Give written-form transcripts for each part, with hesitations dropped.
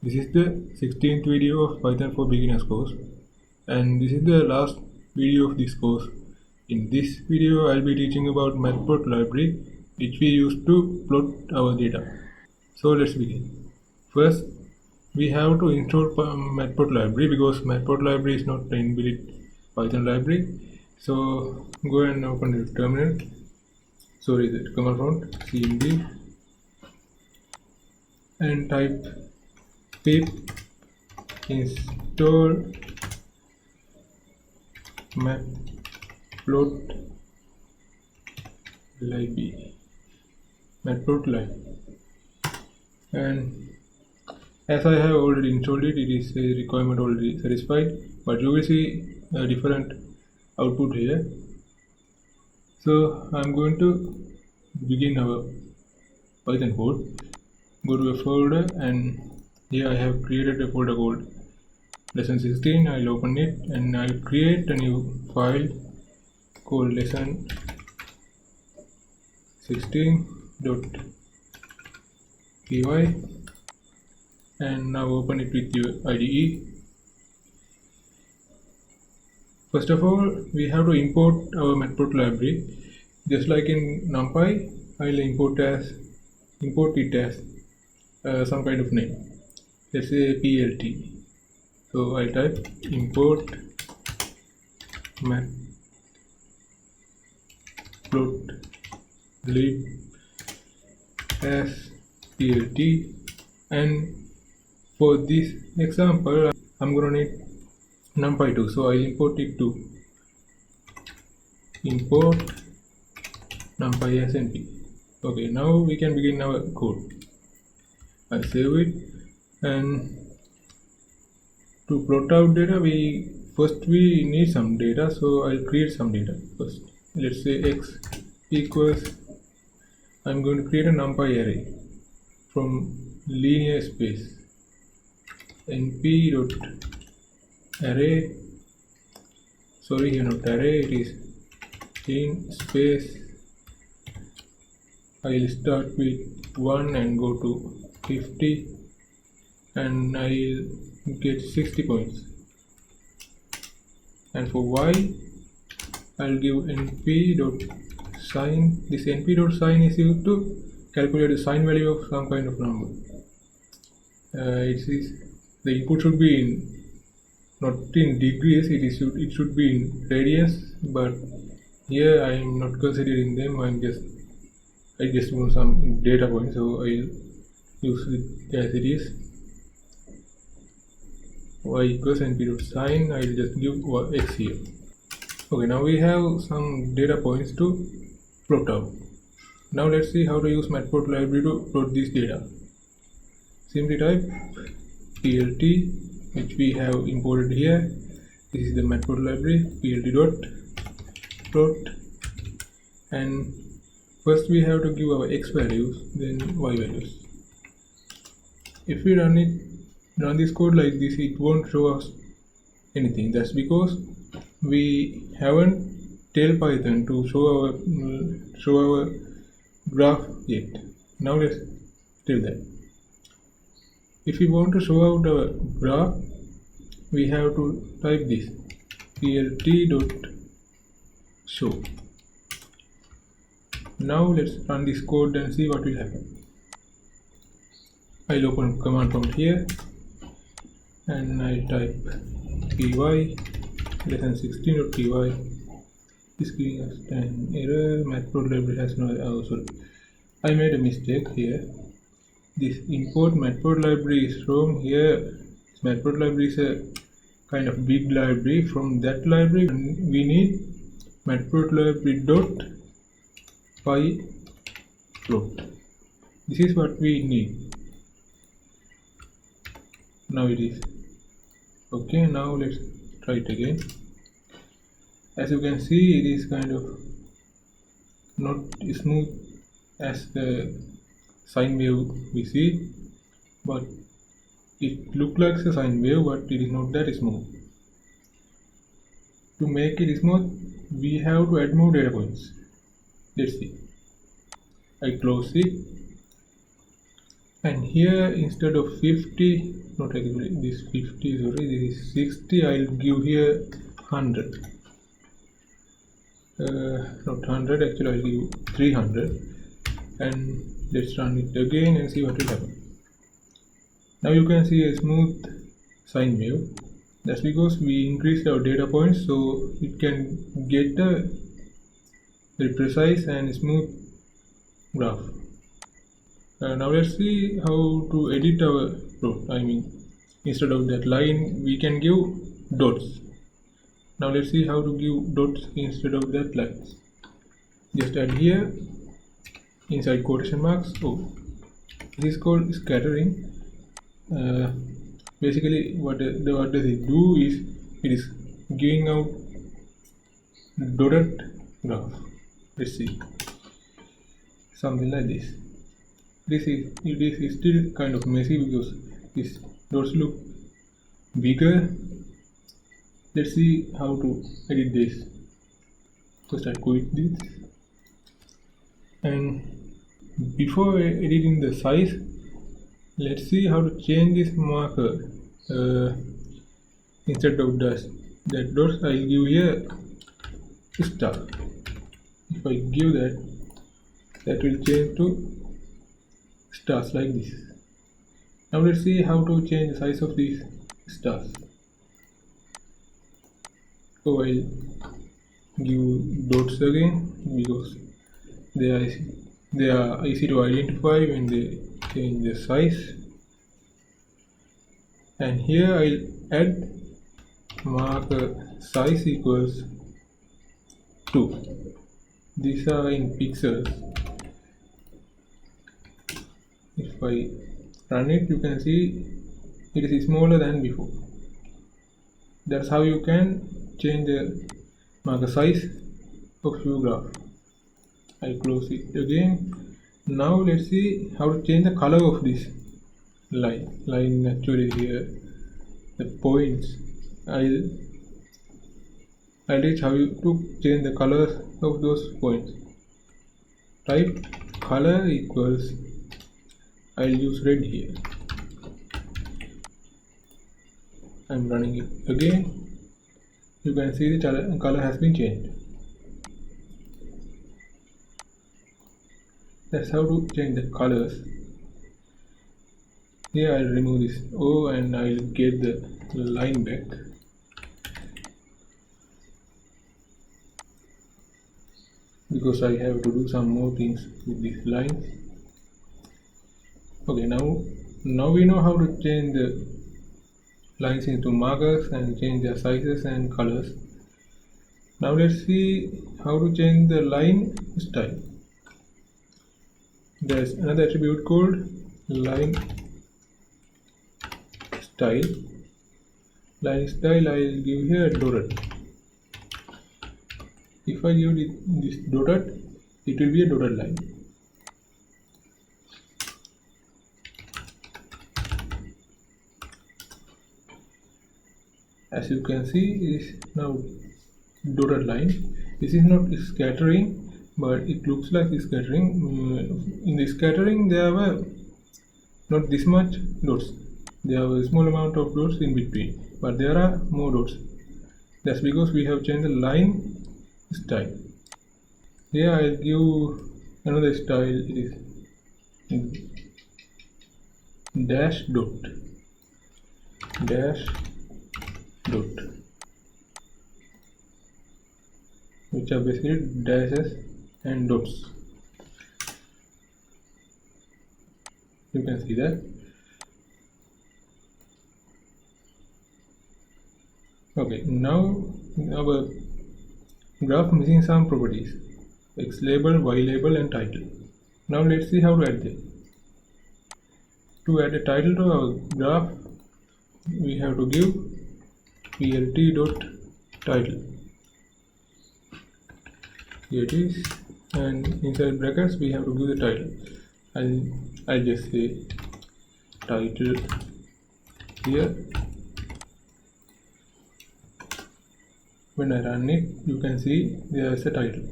This is the 16th video of Python for Beginners course, and this is the last video of this course. In this video, I'll be teaching about matplot library, which we use to plot our data. So let's begin. First, we have to install matplot library because matplot library is not an inbuilt Python library. So go and open the terminal. Sorry, the command prompt cmd and type pip install matplot library, and as I have already installed it, it is a requirement already satisfied, but you will see a different output here. So I'm going to begin our Python code. Go to a folder, and here I have created a folder called lesson 16. I'll open it and I'll create a new file called lesson 16.py, and now open it with your IDE. First of all, we have to import our matplot library. Just like in NumPy, I'll import it as some kind of name. Let's say plt. So I'll type import matplot lib as plt, and for this example I'm gonna need NumPy 2, so I'll import it to import NumPy as np. Okay, now we can begin our code. I save it, and to plot out data, we need some data, so I'll create some data first. Let's say x equals, I'm going to create a NumPy array from linear space np dot array, sorry, here not array, it is in space. I'll start with 1 and go to 50, and I'll get 60 points. And for y, I'll give np.sign. This np.sign is used to calculate the sign value of some kind of number. The input should be in, not in degrees, it should be in radians, but here I am not considering them. I just want some data points, so I'll use it as it is. Y equals np.sign. I'll just give x here. Okay, now we have some data points to plot out. Now let's see how to use matplot library to plot this data. Simply type plt, which we have imported here. This is the matplot library, plt.plot, and first we have to give our x values, then y values. If we run this code like this, it won't show us anything. That's because we haven't tell Python to show our graph yet. Now let's tell that. If we want to show out our graph, we have to type this plt.show. Now let's run this code and see what will happen. I'll open command prompt here, and I'll type py lesson 16.py. Is giving us an error. Matplot library has no. Oh, sorry, I made a mistake here. This import matplot library is wrong here. Matplot library is a kind of big library. From that library, we need matplot library dot pyplot. This is what we need. Now it is okay. Now let's try it again. As you can see, it is kind of not smooth as the sine wave we see, but it looks like a sine wave, but it is not that smooth. To make it smooth, we have to add more data points. Let's see. I close it, and here instead of 50 not actually this 50, sorry, this is 60. I'll give here 100, not 100, actually I'll give 300, and let's run it again and see what will happen. Now you can see a smooth sine wave. That's because we increased our data points, so it can get a very precise and smooth graph. Now let's see how to edit our plot. I mean, instead of that line, we can give dots. Now let's see how to give dots instead of that lines. Just add here inside quotation marks. Oh, this is called scattering. Basically, what does it do is it is giving out dotted graph. Let's see, something like this. It is still kind of messy because these dots look bigger. Let's see how to edit this. First I quit this, and before editing the size, let's see how to change this marker. Instead of that dots, I'll give here star. If I give that will change to stars like this. Now let's see how to change the size of these stars. So I'll give dots again because they are easy to identify when they change the size. And here I'll add marker size equals 2. These are in pixels. If I run it, you can see it is smaller than before. That's how you can change the marker size of your graph. I'll close it again. Now let's see how to change the color of this line actually here, the points. I'll teach how to change the colors of those points. Type color equals, I'll use red here. I'm running it again. You can see the color has been changed. That's how to change the colors. Here I'll remove this O and I'll get the line back. Because I have to do some more things with these lines. Okay, now we know how to change the lines into markers and change their sizes and colors. Now let's see how to change the line style. There's another attribute called line style. Line style I'll give here a dotted. If I give this dotted, it will be a dotted line. As you can see, it is now dotted line. This is not scattering, but it looks like scattering. In the scattering, there were not this much dots. There are a small amount of dots in between, but there are more dots. That's because we have changed the line style. Here I'll give another style. It is dash dot, which are basically dashes and dots. You can see that. Okay, now our graph missing some properties: X label, Y label, and title. Now let's see how to add them. To add a title to our graph, we have to give plt.title. Here it is, and inside brackets we have to give the title. I'll just say title here. When I run it, you can see there is a title.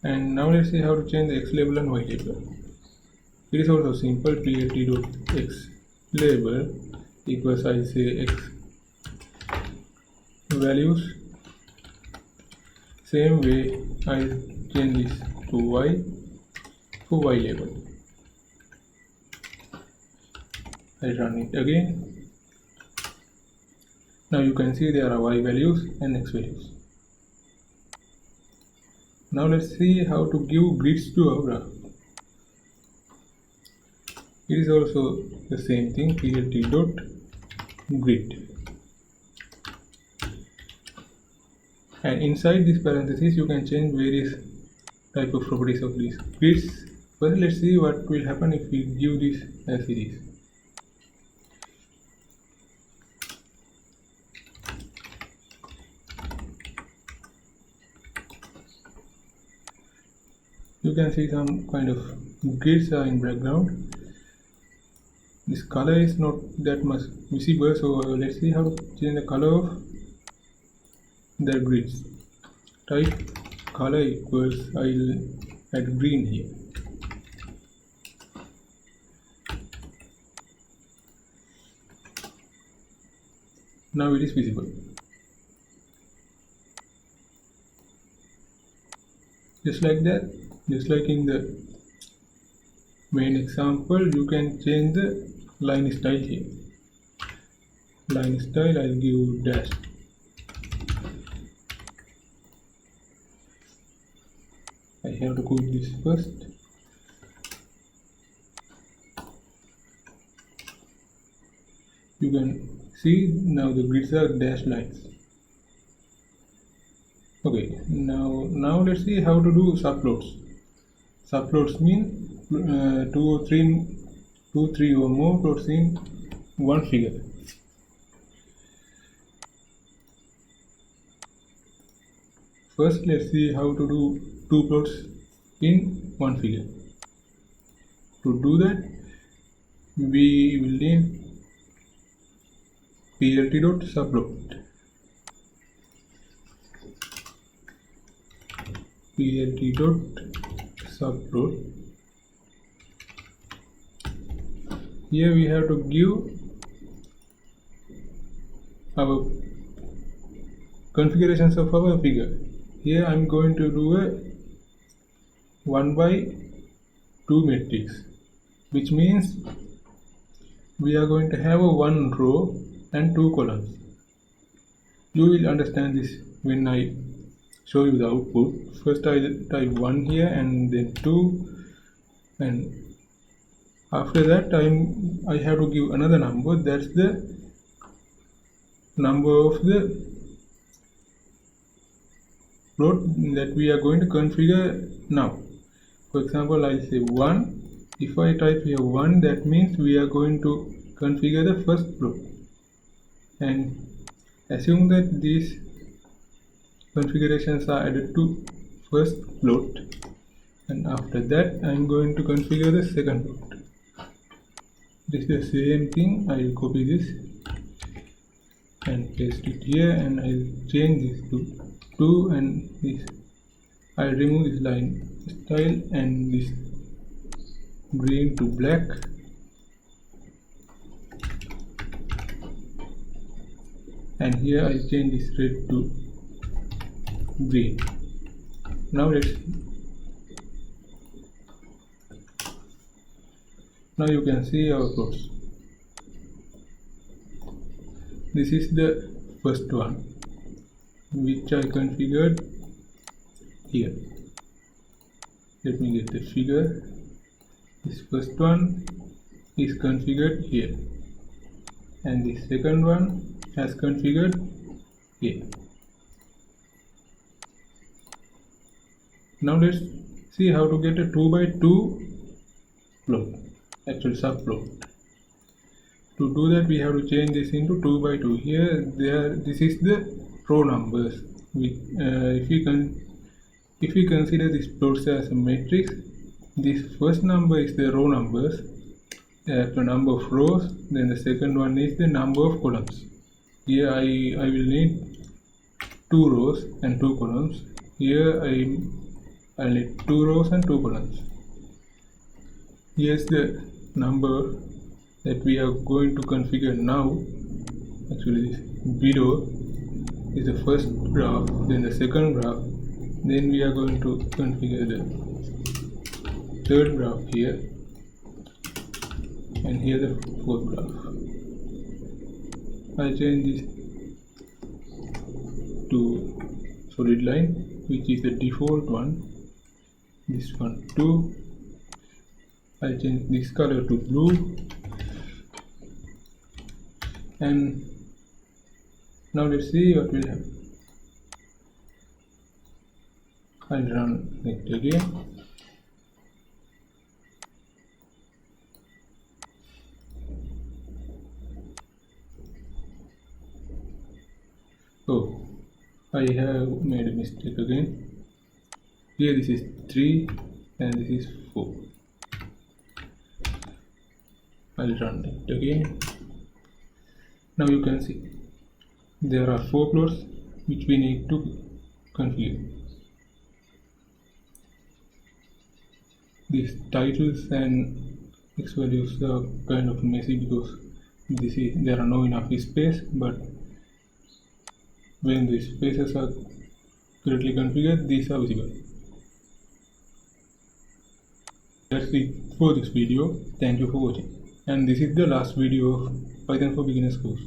And now let's see how to change the X label and Y label. It is also simple. plt.x label equals, I say, x values. Same way I change this to y for y label. I run it again. Now you can see there are y values and x values. Now let's see how to give grids to our graph. It is also the same thing, plt.grid. And inside this parenthesis you can change various type of properties of these grids. First let's see what will happen if we give this as it is. You can see some kind of grids are in background. This color is not that much visible, so let's see how to change the color of the grids. Type color equals, I'll add green here. Now it is visible. Just like that, just like in the main example, you can change the line style here. Line style, I'll give dash. I have to code this first. You can see now the grids are dashed lines. Okay, now let's see how to do subplots. Subplots mean two, three or more plots in one figure. First, let's see how to do two plots in one figure. To do that, we will need plt.subplot. plt.subplot. Here we have to give our configurations of our figure. Here I am going to do a 1/2 matrix, which means we are going to have a one row and two columns. You will understand this when I show you the output. First I type 1 here and then 2, and after that I have to give another number. That's the number of the plot that we are going to configure now. For example, I say 1. If I type here 1, that means we are going to configure the first plot, and assume that these configurations are added to first plot, and after that I am going to configure the second plot. This is the same thing. I will copy this and paste it here, and I will change this to 2, and this I remove this line style and this green to black, and here I change this red to green. Now you can see our plots. This is the first one which I configured here. Let me get the figure. This first one is configured here, and the second one has configured here. Now let's see how to get a 2/2 plot, actual subplot. To do that, we have to change this into 2/2. Here, this is the row numbers. If we consider this plot as a matrix, this first number is the row numbers, the number of rows. Then the second one is the number of columns. Here I will need 2 rows and 2 columns. Here I need 2 rows and 2 columns. Here's the number that we are going to configure now. Actually, this below is the first graph, then the second graph, then we are going to configure the third graph here, and here the fourth graph. I'll change this to solid line, which is the default one. This one too. I'll change this color to blue, and now let's see what will happen. I'll run it again. Oh, I have made a mistake again. Here this is 3 and this is 4. I'll run it again. Now you can see there are 4 floors which we need to configure. These titles and X values are kind of messy because there are no enough space, but when the spaces are correctly configured, these are visible. That's it for this video. Thank you for watching. And this is the last video of Python for Beginners course.